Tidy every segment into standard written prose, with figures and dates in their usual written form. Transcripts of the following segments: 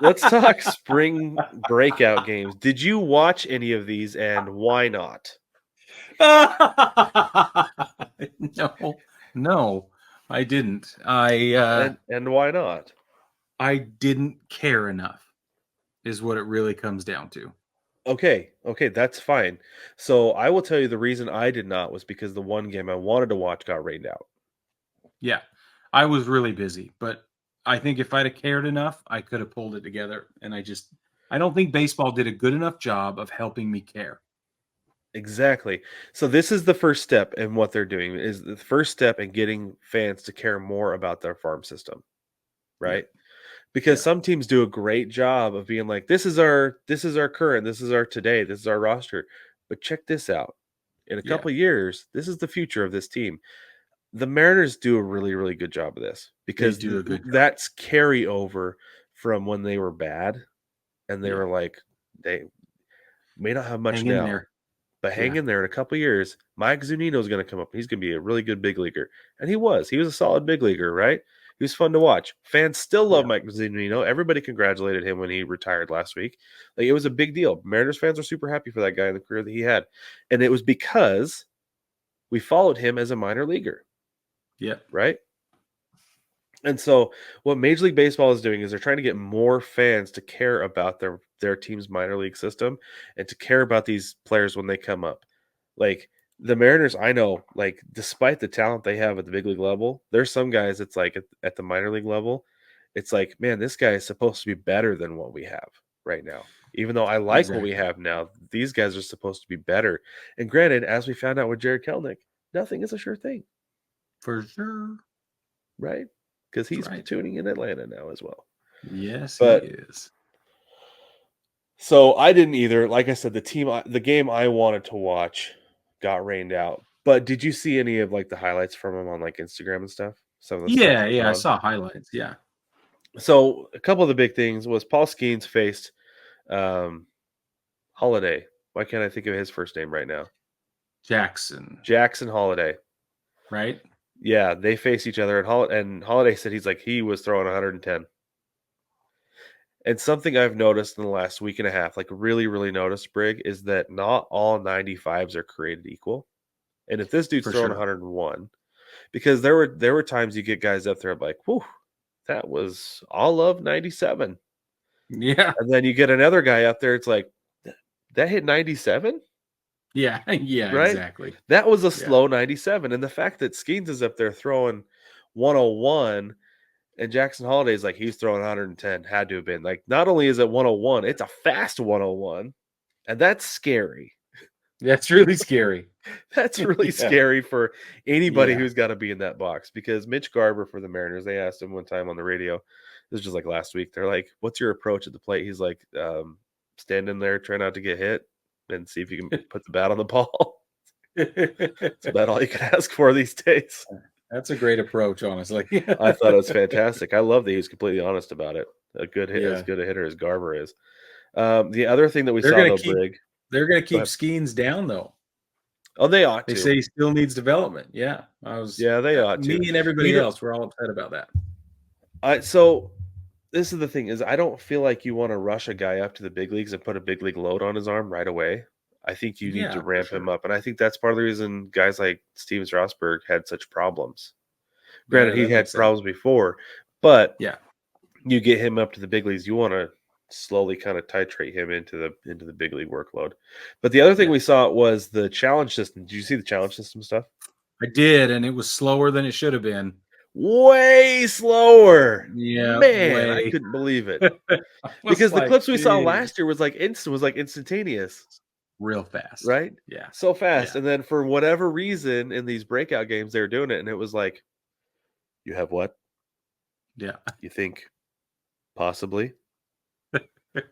let's talk spring breakout games. Did you watch any of these, and why not? No, I didn't. And why not? I didn't care enough, is what it really comes down to. Okay, that's fine. So I will tell you the reason I did not was because the one game I wanted to watch got rained out. Yeah, I was really busy, but I think if I'd have cared enough, I could have pulled it together. And I don't think baseball did a good enough job of helping me care. Exactly. So this is the first step in what they're doing, is the first step in getting fans to care more about their farm system, Yeah, right? Because yeah, some teams do a great job of being like, this is our current, this is our today, this is our roster. But check this out. In a yeah. couple of years, this is the future of this team. The Mariners do a really, really good job of this They because do a good job. that's carryover from when they were bad and they Yeah, were like, they may not have much hang in now, there. but hang Yeah, in there. In a couple of years, Mike Zunino is going to come up. He's going to be a really good big leaguer. And he was. He was a solid big leaguer, right? He was fun to watch. Fans still love yeah. Mike Zunino. Everybody congratulated him when he retired last week. Like, it was a big deal. Mariners fans were super happy for that guy and the career that he had. And it was because we followed him as a minor leaguer, Yep. right? And so what Major League Baseball is doing is they're trying to get more fans to care about their team's minor league system and to care about these players when they come up. Like the Mariners, I know, like despite the talent they have at the big league level, there's some guys that's like at the minor league level, it's like, man, this guy is supposed to be better than what we have right now. Even though I like what we Exactly. have now, these guys are supposed to be better. And granted, as we found out with Jared Kelnick, nothing is a sure thing, For sure. right? Because That's he's right. platooning in Atlanta now as well. Yes, he But is. so I didn't either. Like I said, the game I wanted to watch got rained out. But did you see any of like the highlights from him on like Instagram and stuff? Some of the stuff Yeah, he was yeah. I on. saw highlights. Yeah. So a couple of the big things was Paul Skeens faced um, Holiday. Why can't I think of his first name right now? Jackson, Jackson Holiday. right? Yeah, they faced each other, and Holiday said he was throwing 110. And something I've noticed in the last week and a half, like really, really noticed, Brig, is that not all 95s are created equal. And if this dude's For throwing sure. 101, because there were times you get guys up there like, whew, that was all of 97. Yeah. And then you get another guy up there, it's like, that hit 97? Yeah. Yeah, Right? exactly. That was a Yeah. slow 97. And the fact that Skeens is up there throwing 101 and Jackson Holiday's like he's throwing 110, had to have been. Like, not only is it 101, it's a fast 101. And that's scary. That's really scary. That's really Yeah. scary for anybody Yeah. who's got to be in that box because Mitch Garber for the Mariners, they asked him one time on the radio, this was just like last week. They're like, what's your approach at the plate? He's like, stand in there, try not to get hit, and see if you can put the bat on the ball. It's about all you can ask for these days. That's a great approach, honestly. I thought it was fantastic. I love that he was completely honest about it. A good hit, as Yeah. good a hitter as Garber is. The other thing that we They're saw gonna though, keep Brig. they're gonna Go keep ahead. Skeens down though. Oh, they ought They to. say he still needs development. Yeah. Yeah, they ought to. Me and You everybody know, else, we're all upset about that. so this is the thing is I don't feel like you want to rush a guy up to the big leagues and put a big league load on his arm right away. I think you need to Yeah, for ramp him sure. up, and I think that's part of the reason guys like Steven Strasburg had such problems. Yeah, Granted, he that had makes sense. problems before, but Yeah. you get him up to the big leagues, you want to slowly kind of titrate him into the big league workload. But the other thing Yeah. we saw was the challenge system. Did you see the challenge system stuff? I did, and it was slower than it should have been. Way slower. Yeah, Man, I way. couldn't believe it. I was Because the like, clips we saw geez. last year was like instantaneous, Real fast. right? Yeah. So fast. Yeah. And then for whatever reason in these breakout games they were doing it and it was like, you have what? Yeah. You think possibly?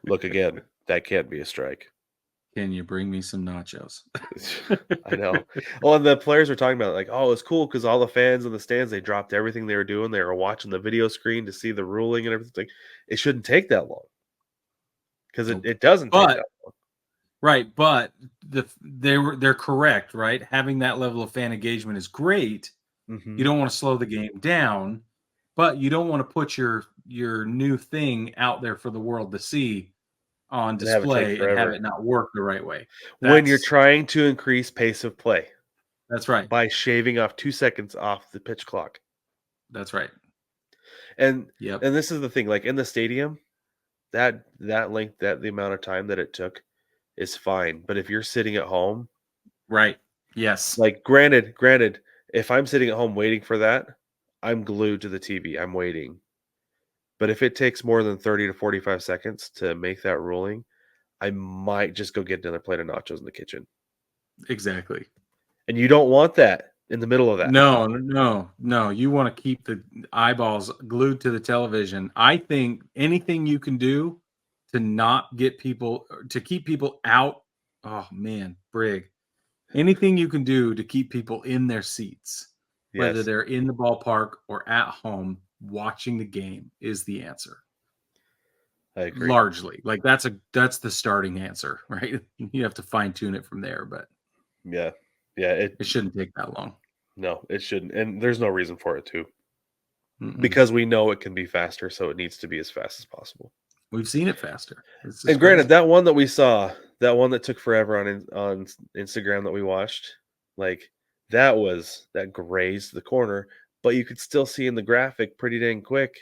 Look again. That can't be a strike. Can you bring me some nachos? I know. Well, and the players were talking about it, like, oh, it's cool because all the fans in the stands, they dropped everything they were doing. They were watching the video screen to see the ruling and everything. Like, it shouldn't take that long because Nope. it doesn't take But that long. right, but they're correct, right? Having that level of fan engagement is great. Mm-hmm. You don't want to slow the game down, but you don't want to put your your new thing out there for the world to see on And have it take display and have forever. it not work the right way. When you're That's trying to increase pace of play that's right. by shaving off 2 seconds off the pitch clock. That's right. And Yep. and this is the thing, like, in the stadium, that length, that the amount of time that it took is fine, but if you're sitting at home, Right. Yes. like, granted, if I'm sitting at home waiting for that, I'm glued to the TV, I'm waiting. But if it takes more than 30 to 45 seconds to make that ruling, I might just go get another plate of nachos in the kitchen. Exactly. And you don't want that in the middle of that. No, no, no. You want to keep the eyeballs glued to the television. I think anything you can do to not get people to keep people out. Oh man, Brig. Anything you can do to keep people in their seats, whether Yes, they're in the ballpark or at home watching the game, is the answer. I agree. Largely, like that's the starting answer, right? You have to fine tune it from there, but Yeah. Yeah, it shouldn't take that long. no, it shouldn't, and there's no reason for it to, Mm-mm. because we know it can be faster, so it needs to be as fast as possible. We've seen it faster. It's And just granted, crazy. that one that we saw, that one that took forever on Instagram that we watched, like, that grazed the corner, but you could still see in the graphic pretty dang quick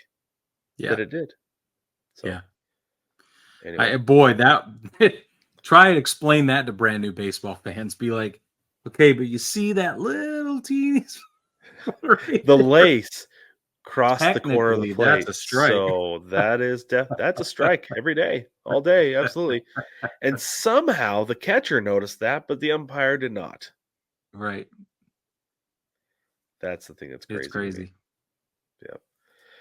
Yeah, that it did. So, yeah. anyway. I boy, that try and explain that to brand new baseball fans. Be like, okay, but you see that little teeny spot right The there? lace crossed the corner of the Technically, that's plate, a strike. so that's a strike every day, all day, absolutely. And somehow the catcher noticed that, but the umpire did not. Right. That's the thing that's It's crazy to me. crazy. Yeah.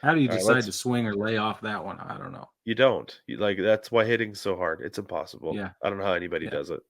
How do you All right, decide let's to swing or lay off that one? I don't know. you don't. You, like, that's why hitting's so hard. It's impossible. Yeah. I don't know how anybody Yeah. does it.